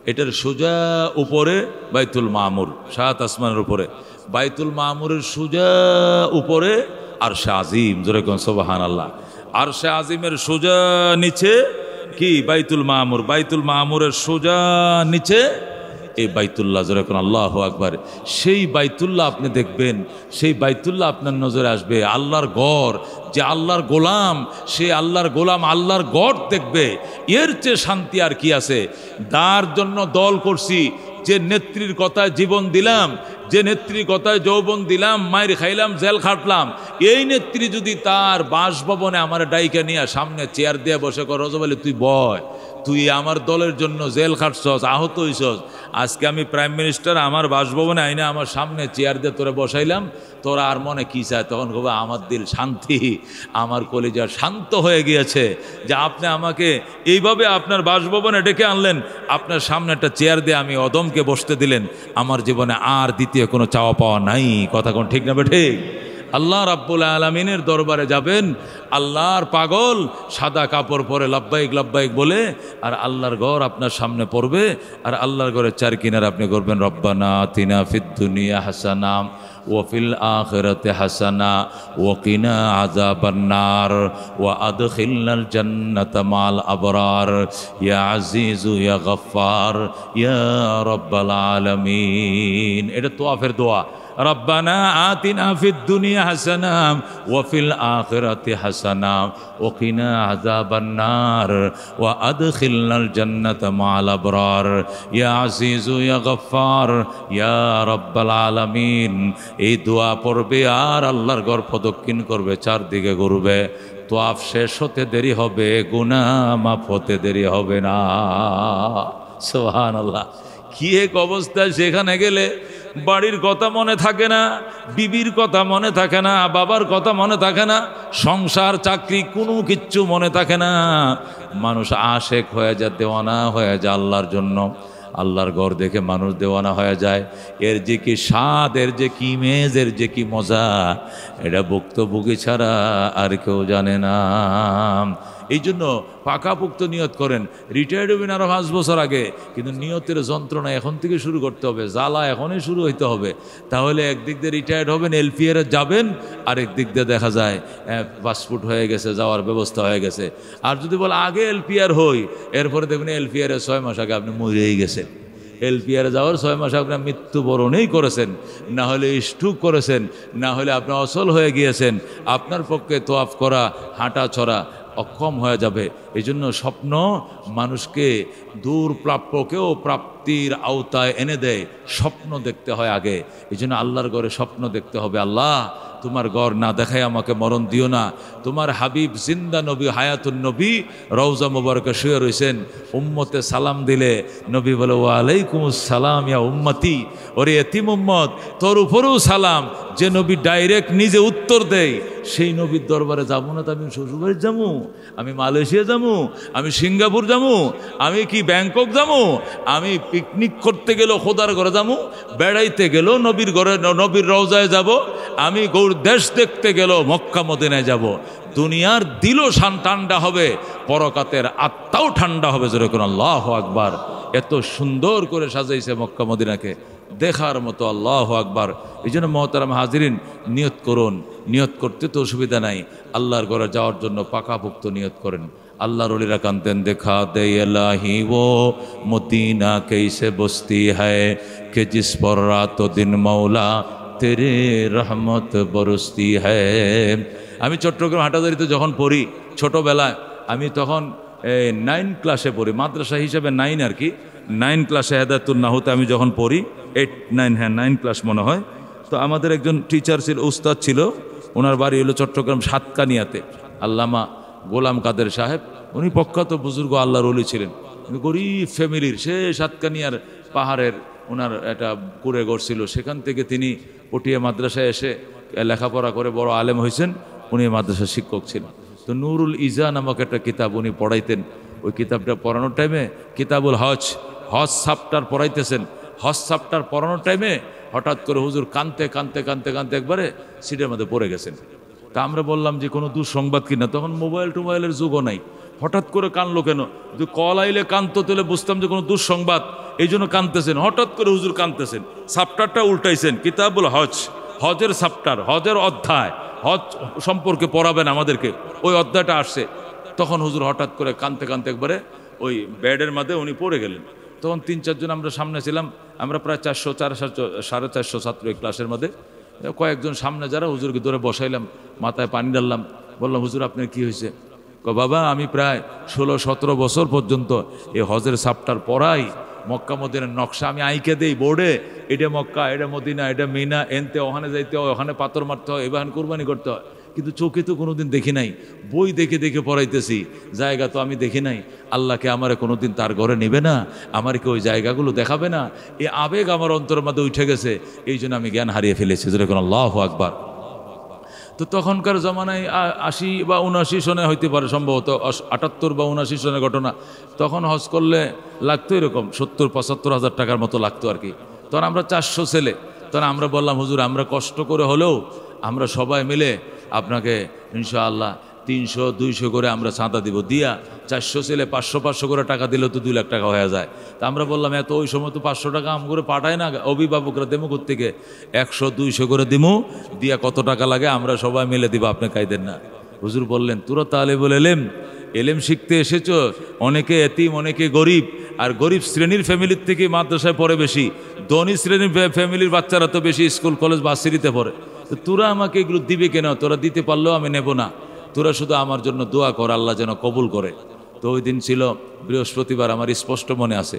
এটার সোজা উপরে বাইতুল মামুর, 7 আসমানের উপরে, বাইতুল মামুরের সোজা উপরে আরশে আজিম। যেরকম সুবহানাল্লাহ। আরশে আজিমের সোজা নিচে কি? বাইতুল মামুরের সোজা নিচে এই বাইতুল্লাহ। যেরকম আল্লাহু আকবার। সেই বাইতুল্লাহ আপনি দেখবেন, সেই বাইতুল্লাহ আপনার নজরে আসবে, আল্লাহর ঘর, যে আল্লাহর গোলাম, সে আল্লাহর গোলাম আল্লাহর ঘর দেখবে, এর চেয়ে শান্তি আর কি আছে? তার জন্য দল করছি, যে নেত্রীর কথায় জীবন দিলাম, যে নেত্রীর কথায় যৌবন দিলাম, মায়ের খাইলাম, জেল খাটলাম, এই নেত্রী যদি তার বাসভবনে আমার ডাইকা নিয়ে সামনে চেয়ার দিয়ে বসে কর, রজব আলী তুই বয়, তুই আমার দলের জন্য জেল খাটছস, আহত হইছস, আজকে আমি প্রাইম মিনিস্টার, আমার বাসভবনে আইনে আমার সামনে চেয়ার দিয়ে তোরা বসাইলাম, তোরা আর মনে কি চায়? তখন কবে আমার দিল শান্তি, আমার কলিজা শান্ত হয়ে গিয়েছে যে আপনি আমাকে এইভাবে আপনার বাসভবনে ডেকে আনলেন, আপনার সামনে একটা চেয়ার দিয়ে আমি অদমকে বসতে দিলেন, আমার জীবনে আর দ্বিতীয় কোনো চাওয়া পাওয়া নাই। কথা কোন ঠিক না ঠিক? আল্লাহ রাব্বুল আলামিনের দরবারে যাবেন, আল্লাহর পাগল সাদা কাপড় পরে লাব্বাইক লাব্বাইক বলে, আর আল্লাহর ঘর আপনার সামনে পড়বে, আর আল্লাহর ঘরের চার কিনার আপনি করবেন রব্বানা আতিনা ফিদ দুনিয়া হাসানা ওয়া ফিল আখিরাতি হাসানা ওয়া কিনা আযাবান নার ওয়া আদখিলনাল জান্নাতা মাল আবরার ইয়া আজিজু ইয়া গফফার ইয়া রাব্বাল আলামিন। এটা তোয়াফের দোয়া। রব্বানা আতিনা ফিদ দুনিয়া হাসানা ওয়া ফিল আখিরাতি হাসানা ওয়া কিনা আযাবান নার ওয়া আদখিলনাল জান্নাতা মা'আল আবরার ইয়া আজিজু ইয়া গফফার ইয়া রাব্বাল আলামিন। এই দোয়া পড়বে আর আল্লাহর ঘর প্রদক্ষিণ করবে, চারদিকে ঘুরবে, তোয়াফ শেষ হতে দেরি হবে, গুনাহ মাফ হতে দেরি হবে না। সুবহানাল্লাহ। কি এক অবস্থা! সেখানে গেলে বাড়ির কথা মনে থাকে না, বিবির কথা মনে থাকে না, বাবার কথা মনে থাকে না, সংসার চাকরি কোনো কিচ্ছু মনে থাকে না। মানুষ আশেক হয়ে যায়, দেওয়ানা হয়ে যায় আল্লাহর জন্য। আল্লাহর ঘর দেখে মানুষ দেওয়ানা হয়ে যায়। এর যে কি স্বাদ, এর যে কি মেজ, এর যে কি মজা, এটা ভুক্তভোগী ছাড়া আর কেউ জানে না। এই জন্য পাকাপোক্ত নিয়ত করেন। রিটায়ার্ড হবেন আরো 5 বছর আগে, কিন্তু নিয়তের যন্ত্রণা এখন থেকে শুরু করতে হবে, জ্বালা এখনই শুরু হইতে হবে। তাহলে একদিক দিয়ে রিটায়ার্ড হবেন, এলপিআর যাবেন, আরেক দিক দিয়ে দেখা যায় পাসপোর্ট হয়ে গেছে, যাওয়ার ব্যবস্থা হয়ে গেছে। আর যদি বলে আগে এলপিআর হই, এরপরে দেখবেন এলপিআর 6 মাস আগে আপনি মরেই গেছেন। এলপিআরে যাওয়ার 6 মাস আপনার মৃত্যুবরণই করেছেন, না হলে স্ট্রোক করেছেন, না হলে আপনি অচল হয়ে গিয়েছেন, আপনার পক্ষে তোয়াফ করা, হাঁটা ছড়া অক্ষম হয়ে যাবে। এই জন্য স্বপ্ন মানুষকে দূর প্রাপ্যকেও প্রাপ্তির আওতায় এনে দেয়। স্বপ্ন দেখতে হয় আগে। এই জন্য আল্লাহর ঘরে স্বপ্ন দেখতে হবে। আল্লাহ, তোমার ঘর না দেখায় আমাকে মরণ দিও না। তোমার হাবিব জিন্দা নবী, হায়াতুন নবী রওজা মুবারকে শুয়ে রয়েছেন, উম্মতে সালাম দিলে নবী বলে ওয়ালাইকুমুস সালাম ইয়া উম্মতি। ওরে এতিম উম্মত, তোর উপরেও সালাম। যে নবী ডাইরেক্ট নিজে উত্তর দেয়, সেই নবীর দরবারে যাবো না তো আমি শ্বশুরবাড়ি যাবো, আমি মালয়েশিয়া যাবো, আমি সিঙ্গাপুর যাবো, আমি কি ব্যাংকক যাবো, আমি পিকনিক করতে গেলেও খোদার ঘরে যাবো, বেড়াইতে গেলেও নবীর ঘরে নবীর রওজায় যাব, আমি দেশ দেখতে গেলেও মক্কা মদিনায় যাব। দুনিয়ার দিলও ঠান্ডা হবে, পরকাতের আত্মাও ঠান্ডা হবে। যেরকম আল্লাহু আকবার। এত সুন্দর করে সাজাইছে মক্কা মদিনাকে, দেখার মতো। আল্লাহু আকবার। এই জন্য মহতারাম হাজিরিন, নিয়ত করুন। নিয়ত করতে তো অসুবিধা নাই, আল্লাহর ঘরে যাওয়ার জন্য পাকাপোক্ত নিয়ত করেন। আল্লাহর ওলিরা কানতেন, দেখা দে ইলাহি ও মদিনা कैसे বস্তি है कि जिस पर रात दिन मौला तेरे रहमत बरसती है। আমি চট্টগ্রাম হাটাজারিতে যখন পড়ি ছোটোবেলায়, আমি তখন 9 ক্লাসে পড়ি, মাদ্রাসা হিসেবে 9 আর কি, 9 ক্লাসে হেদায়েতুন নাহুতে আমি যখন পড়ি, 8 9, হ্যাঁ 9 ক্লাস মনে হয়। তো আমাদের একজন টিচার ছিল, উস্তাদ ছিল, ওনার বাড়ি হলো চট্টগ্রাম সাতকানিয়াতে, আল্লামা গোলাম কাদের সাহেব। উনি প্রখ্যাত বুজুর্গ আল্লাহর ওলি ছিলেন, গরিব ফ্যামিলির, সে সাতকানিয়ার পাহাড়ের ওনার একটা কুড়ে ঘর ছিল, সেখান থেকে তিনি পটিয়া মাদ্রাসায় এসে লেখাপড়া করে বড় আলেম হয়েছেন। উনি মাদ্রাসার শিক্ষক ছিলেন। তো নুরুল ইজা নামক একটা কিতাব উনি পড়াইতেন। ওই কিতাবটা পড়ানোর টাইমে কিতাবুল হজ চ্যাপ্টার পড়াইতেছেন। হজ চ্যাপ্টার পড়ানোর টাইমে হঠাৎ করে হুজুর কানতে কানতে কানতে কানতে একবারে সিটের মধ্যে পড়ে গেছেন। তা আমরা বললাম যে কোনো দুঃসংবাদ কিনা, তখন মোবাইল টোবাইলের যুগও নাই। হঠাৎ করে কানলো কেন? যদি কল আইলে কানতো তাহলে বুঝতাম যে কোনো দুঃসংবাদ, এই জন্য কানতেছেন। হঠাৎ করে হুজুর কানতেছেন, চ্যাপ্টারটা উল্টাইছেন, কিতাবুল হজ, হজের চ্যাপ্টার, হজের অধ্যায়, হজ সম্পর্কে পড়াবেন আমাদেরকে, ওই অধ্যায়টা আসছে। তখন হুজুর হঠাৎ করে কানতে কানতে একবারে ওই বেডের মধ্যে উনি পড়ে গেলেন। তখন 3-4 জন আমরা সামনে ছিলাম, আমরা প্রায় 400-450 ছাত্র এই ক্লাসের মধ্যে। কয়েকজন সামনে যারা, হুজুরকে ধরে বসাইলাম, মাথায় পানি ডাললাম, বললাম হুজুর আপনার কি হয়েছে? বাবা আমি প্রায় 16-17 বছর পর্যন্ত এই হজের চ্যাপ্টার পড়াই, মক্কা মদিনার নকশা আমি আইকে দেই বোর্ডে, এটা মক্কা, এটা মদিনা, এটা মিনা, এনতে ওখানে যাইতে হয়, ওখানে পাথর মারতে হয়, এবার কুরবানি করতে হয়, কিন্তু চোখে তো কোনোদিন দেখি নাই। বই দেখে দেখে পড়াইতেছি, জায়গা তো আমি দেখি নাই। আল্লাহকে আমারে কোনোদিন তার ঘরে নেবে না, আমারকে ওই জায়গাগুলো দেখাবে না, এই আবেগ আমার অন্তরের মধ্যে উঠে গেছে। এই জন্য আমি জ্ঞান হারিয়ে ফেলেছি। যেরকম আল্লাহু আকবার। তো তখনকার জমানায় 80 বা 79 সনে হইতে পারে, সম্ভবত 78 বা 79 সনের ঘটনা। তখন হজ করলে লাগতো এরকম 70-75 হাজার টাকার মতো লাগতো আর কি। তখন আমরা 400 ছেলে। তখন আমরা বললাম হুজুর আমরা কষ্ট করে হলেও আমরা সবাই মিলে আপনাকে ইনশাআল্লাহ 300-200 করে আমরা চাঁদা দিব, দিয়া 400 ছেলে 500-500 করে টাকা দিলেও তো 2 লাখ টাকা হয়ে যায়। তা আমরা বললাম এত ওই সময় তো 500 টাকা আম করে পাঠায় না অভিভাবকরা, দেমো থেকে 100-200 করে দিমু, দিয়া কত টাকা লাগে আমরা সবাই মিলে দিব, আপনি কাইদেন না। হুজুর বললেন তোরা তালেবুল এলেম, এলেম শিখতে এসেছো, অনেকে এতিম অনেকে গরিব, আর গরিব শ্রেণীর ফ্যামিলির থেকে মাদ্রাসায় পড়ে বেশি, ধনী শ্রেণীর ফ্যামিলির বাচ্চারা তো বেশি স্কুল কলেজ ভার্সিটিতে পড়ে। তো তোরা আমাকে এগুলো দিবে কেন? তোরা দিতে পারলেও আমি নেব না, তোরা শুধু আমার জন্য দোয়া কর, আল্লাহ যেন কবুল করে। তো ওই দিন ছিল বৃহস্পতিবার, আমার স্পষ্ট মনে আছে।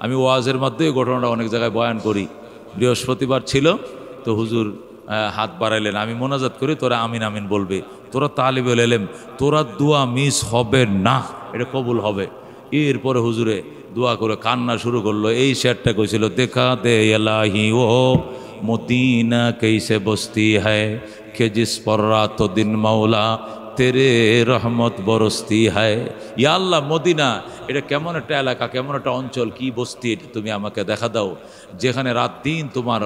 আমি ওয়াজের মধ্যে ঘটনাটা অনেক জায়গায় বয়ান করি। বৃহস্পতিবার ছিল, তো হুজুর হাত বাড়াইলেন, আমি মোনাজাত করি, তোরা আমিন আমিন বলবে, তোরা তালিবুল ইলম, তোরা দোয়া মিস হবে না, এটা কবুল হবে। এরপরে হুজুরে দোয়া করে কান্না শুরু করলো। এই শেরটা কইছিল, দেখা দে ইলাহি ও মদিনা कैसे বস্তি है कि जिस पर रात दिन मौला तेरे रहमत बरसती है। ইয়া আল্লাহ, মদিনা এটা কেমন একটা এলাকা, কেমন একটা অঞ্চল, কি বস্তি, এটা তুমি আমাকে দেখা দাও, যেখানে রাত দিন তোমার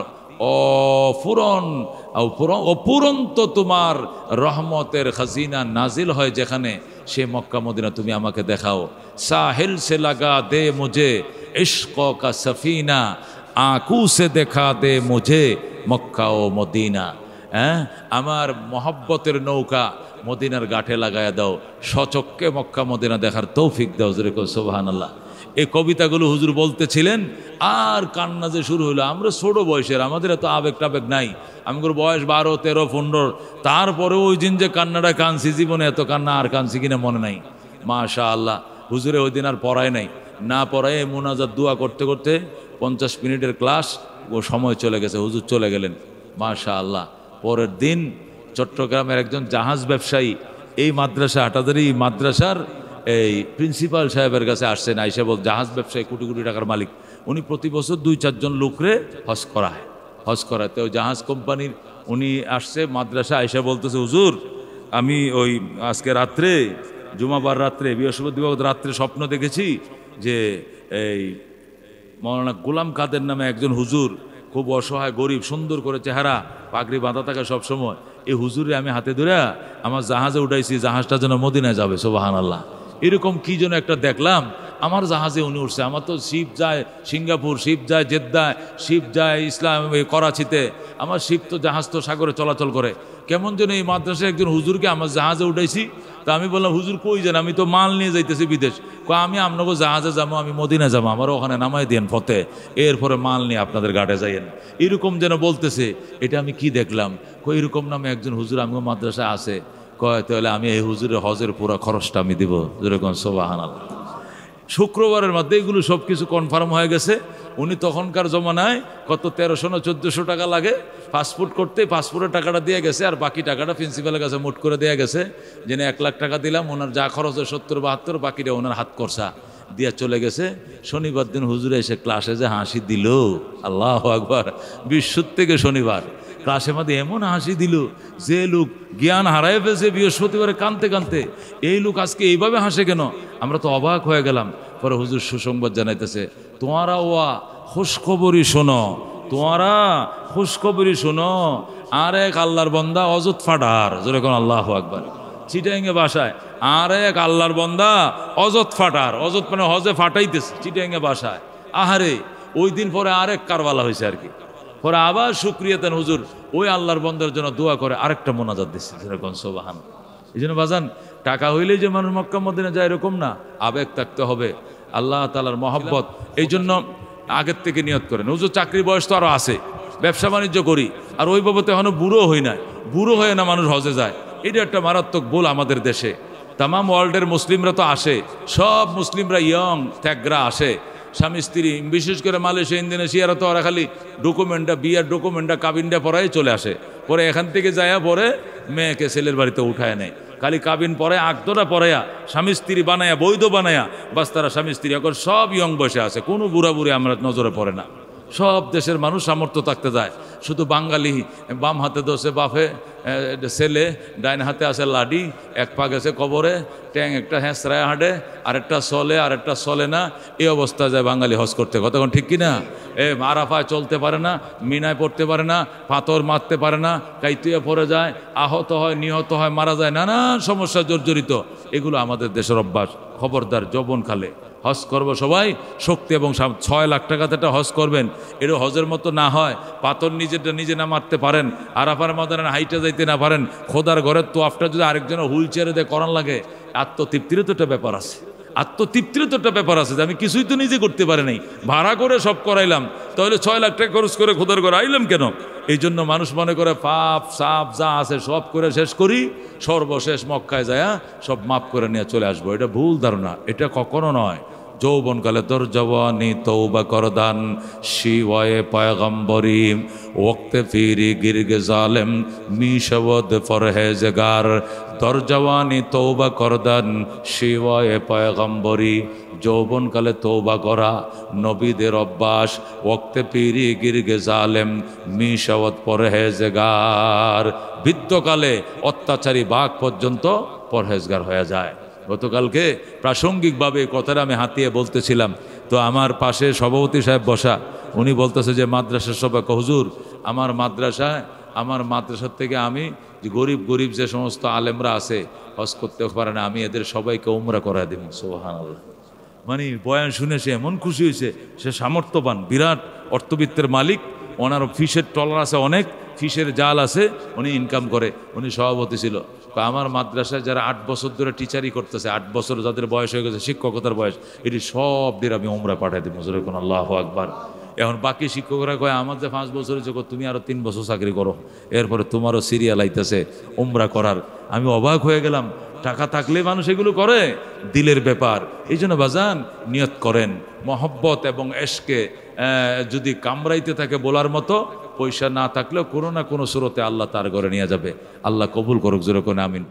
অপুরন্ত তোমার রহমতের খাজিনা নাজিল হয়, যেখানে সে মক্কা মদিনা তুমি আমাকে দেখাও। সাহিল সে লাগা দে মুঝে ইश्क का सफीना, आंखों से देखा दे मुझे मक्का ও মদিনা। হ্যাঁ, আমার মহব্বতের নৌকা মদিনার গাঠে লাগায়া দাও, সচক্ষে মক্কা মদিনা দেখার তৌফিক দাও, যেরকম সুবহানাল্লাহ। এই কবিতাগুলো হুজুর বলতেছিলেন, আর কান্না যে শুরু হলো। আমরা ছোট বয়সের, আমাদের এত আবেগ টাবেগ নাই। আমার বয়স 12, 13, 15, তারপরেও ওই দিন যে কান্নাটা কানছি, জীবনে এত কান্না আর কানছি কিনা মনে নাই। মাশাআল্লাহ, হুজুরে ওই দিন আর পড়ায় নাই, না পড়ায় মোনাজাত দোয়া করতে করতে 50 মিনিটের ক্লাস ও সময় চলে গেছে, হুজুর চলে গেলেন। মাশাআল্লাহ, পরের দিন চট্টগ্রামের একজন জাহাজ ব্যবসায়ী এই মাদ্রাসা, হাটাদারি মাদ্রাসার এই প্রিন্সিপাল সাহেবের কাছে আসছেন। আইসা বল, জাহাজ ব্যবসায়ী, কোটি কোটি টাকার মালিক, উনি প্রতি বছর 2-4 জন লোকরে হজ করায়। তো জাহাজ কোম্পানির উনি আসছে মাদ্রাসা, আইসা বলতেছে, হুজুর আমি ওই আজকে রাত্রে, জুমাবার রাত্রে, বৃহস্পতিবার রাত্রে স্বপ্ন দেখেছি যে এই মৌলানা গোলাম কাদের নামে একজন হুজুর, খুব অসহায় গরিব, সুন্দর করে চেহারা, পাগড়ি বাঁধা থাকে সবসময়, এই হুজুরে আমি হাতে ধরে আমার জাহাজে উঠাইছি, জাহাজটা যেন মদিনায় যাবে। সুবহানাল্লাহ। এরকম কি যেন একটা দেখলাম, আমার জাহাজে উনি উঠছে। আমার তো শিপ যায় সিঙ্গাপুর, শিপ যায় জেদ্দায়, শিপ যায় ইসলাম করাচিতে, আমার শিপ তো জাহাজ তো সাগরে চলাচল করে। কেমন যেন এই মাদ্রাসায় একজন হুজুরকে আমার জাহাজে উঠাইছি। তা আমি বললাম, হুজুর কই যান? আমি তো মাল নিয়ে যাইতেছি বিদেশ। আমি আপনাকে জাহাজে যাবো, আমি মদিনা যাবো, আমার ওখানে নামাই দিয়েন ফতে, এরপরে মাল নিয়ে আপনাদের ঘাটে যাইয়েন। এরকম যেন বলতেছে। এটা আমি কি দেখলাম? এরকম নামে একজন হুজুর আমার মাদ্রাসায় আছে। কয় তাহলে আমি এই হুজুরের হজের পুরো খরচটা আমি দিব, যেরকম সুবহানাল্লাহ। শুক্রবারের মধ্যে এগুলো সব কিছু কনফার্ম হয়ে গেছে। উনি তখনকার জমানায় কত 1300 না 1400 টাকা লাগে পাসপোর্ট করতে, পাসপোর্টের টাকাটা দিয়ে গেছে, আর বাকি টাকাটা প্রিন্সিপালের কাছে মোট করে দেওয়া গেছে। যেন 1 লাখ টাকা দিলাম, ওনার যা খরচ হয় 70-72, বাকিটা ওনার হাত খরচা দিয়া চলে গেছে। শনিবার দিন হুজুরে এসে ক্লাসে যে হাসি দিল, আল্লাহু আকবার, বিশ্ব থেকে শনিবার ক্লাসের মধ্যে এমন হাসি দিল, যে লোক জ্ঞান হারায় ফেলছে বৃহস্পতিবারে কানতে কানতে, এই লোক আজকে এইভাবে হাসে কেন? আমরা তো অবাক হয়ে গেলাম। পরে হুজুর সুসংবাদ জানাইতেছে, তোমারা ওয়া খুশখবরি শোনো, তোমারা খুশখবরি শোনো, আর এক আল্লাহর বন্দা অযত ফাটার, যেরকম আল্লাহু আকবার, চিটাঙ্গে ভাষায়, আর এক আল্লাহর বন্দা অযত ফাটার, অযত মানে হজে ফাটাইতেছে চিটাঙ্গে ভাষায়। আহারে, ওই দিন পরে আরেক কারবালা হয়েছে আর কি। পরে আবার শুক্রিয়াতেন হুজুর ওই আল্লাহর বন্দার জন্য দোয়া করে আরেকটা মোনাজাত দিচ্ছে, যেরকম সুবহান। এই জন্য বাজান, টাকা হইলেই যে মানুষ মক্কা মদিনা যায় এরকম না, আবেগ থাকতে হবে, আল্লাহ তাআলার মহব্বত। এই জন্য আগের থেকে নিয়ত করেন। হুজুর চাকরি বয়স তো আরও আছে, ব্যবসা বাণিজ্য করি, আর ওই বাবতে এখনো বুড়ো হই নাই, বুড়ো হয়ে না মানুষ হজে যায়। এটা একটা মারাত্মক ভুল আমাদের দেশে। তামাম ওয়ার্ল্ডের মুসলিমরা তো আসে, সব মুসলিমরা ইয়ং ত্যাগরা আসে, স্বামী স্ত্রী, বিশেষ করে মালয়েশিয়া ইন্দোনেশিয়ারা তো ওরা খালি ডকুমেন্টটা, বিয়ার ডকুমেন্টটা, কাবিনটা পরাই চলে আসে। পরে এখান থেকে যায় পরে মেয়েকে ছেলের বাড়িতে উঠায় নেয়, খালি কাবিন পরে আকদটা পরাইয়া স্বামী স্ত্রী বানায়া, বৈধ বানায়া, বাস তারা স্বামী স্ত্রী এখন সব ইয়ং বয়সে আছে, কোনো বুড়া বুড়ি আমরা নজরে পড়ে না। সব দেশের মানুষ সামর্থ্য থাকতে যায়, শুধু বাঙালি বাম হাতে দোষে বাফে ছেলে, ডাইন হাতে আছে লাডি, এক পা গেছে কবরে, ট্যাং একটা হ্যাঁসরায় হাঁটে, আরেকটা চলে, আরেকটা চলে না, এই অবস্থা যায় বাঙালি হজ করতে। কতক্ষণ ঠিক কিনা? আরাফায় চলতে পারে না, মিনায় পড়তে পারে না, পাথর মারতে পারে না, কাইতুয়ে পড়ে যায়, আহত হয়, নিহত হয়, মারা যায়, নানান সমস্যা জর্জরিত। এগুলো আমাদের দেশের অভ্যাস। খবরদার, যৌবন কালে হজ করবো সবাই শক্তি এবং 6 লাখ টাকাতে একটা হজ করবেন, এটা হজের মতো না হয়, পাথর নিজেরটা নিজে না মারতে পারেন, আরাফার মাদানে হাইটে যাইতে না পারেন, খোদার ঘরের তো আফটার যদি আরেকজনের হুইল চেয়ারে দিয়ে করান লাগে, আত্মতৃপ্তিরও তো একটা ব্যাপার আছে, আত্মতৃপ্তিরও তো একটা ব্যাপার আছে যে আমি কিছুই তো নিজে করতে পারি নাই, ভাড়া করে সব করাইলাম, তাহলে 6 লাখ টাকা খরচ করে খোদার ঘরে আইলাম কেন? এই জন্য মানুষ মনে করে পাপ সাপ যা আছে সব করে শেষ করি, সর্বশেষ মক্কায় যায় সব মাফ করে নিয়ে চলে আসবো। এটা ভুল ধারণা, এটা কখনো নয়। যৌবনকালে তোর জওয়ানি তৌবা করদান শিওয়ে পয়গম্বরি, ওক্তে ফিরি গিরগে জালেম মিশবদ ফরহেজগার, তোর জওয়ানি তৌবা করদান শিওয়ে পয়গম্বরি। যৌবনকালে তৌবা করা নবীদের অভ্যাস, ওক্তে ফিরি গিরগে জালেম মিশবদ পরহেজগার। বৃদ্ধকালে অত্যাচারী বাঘ পর্যন্ত পরহেজগার হয়ে যায়। গতকালকে প্রাসঙ্গিকভাবে কথাটা আমি হাতিয়ে বলতেছিলাম, তো আমার পাশে সভাপতি সাহেব বসা, উনি বলতেছে যে মাদ্রাসার সবাই, হুজুর আমার মাদ্রাসার থেকে আমি গরিব গরিব যে সমস্ত আলেমরা আছে হজ করতে পারে না, আমি এদের সবাইকে উমরা করায় দেব। সুবহানাল্লাহ। মানে বয়ান শুনে সে এমন খুশি হয়েছে, সে সামর্থ্যবান, বিরাট অর্থবিত্তের মালিক, ওনার ফিসের টলার আছে অনেক, ফিশের জাল আছে, উনি ইনকাম করে, উনি সভাপতি ছিল। আমার মাদ্রাসায় যারা 8 বছর ধরে টিচারই করতেছে, 8 বছর যাদের বয়স হয়ে গেছে, শিক্ষকতার বয়স, এটি সবদের আমি উমরা পাঠাই দিই। হুজুর কোন আল্লাহু আকবার। এখন বাকি শিক্ষকরা কয় আমার যে 5 বছর হয়েছে, তুমি আরো 3 বছর চাকরি করো, এরপরে তোমারও সিরিয়াল আইতেছে উমরা করার। আমি অবাক হয়ে গেলাম, টাকা থাকলে মানুষ এগুলো করে, দিলের ব্যাপার। এই জন্য বাজান নিয়ত করেন, মহব্বত এবং এশকে যদি কামড়াইতে থাকে বলার মতো, পয়সা না থাকলেও কোনো না কোনো সুরতে আল্লাহ তার ঘরে নিয়ে যাবে। আল্লাহ কবুল করুক, জোরে কোন আমিন।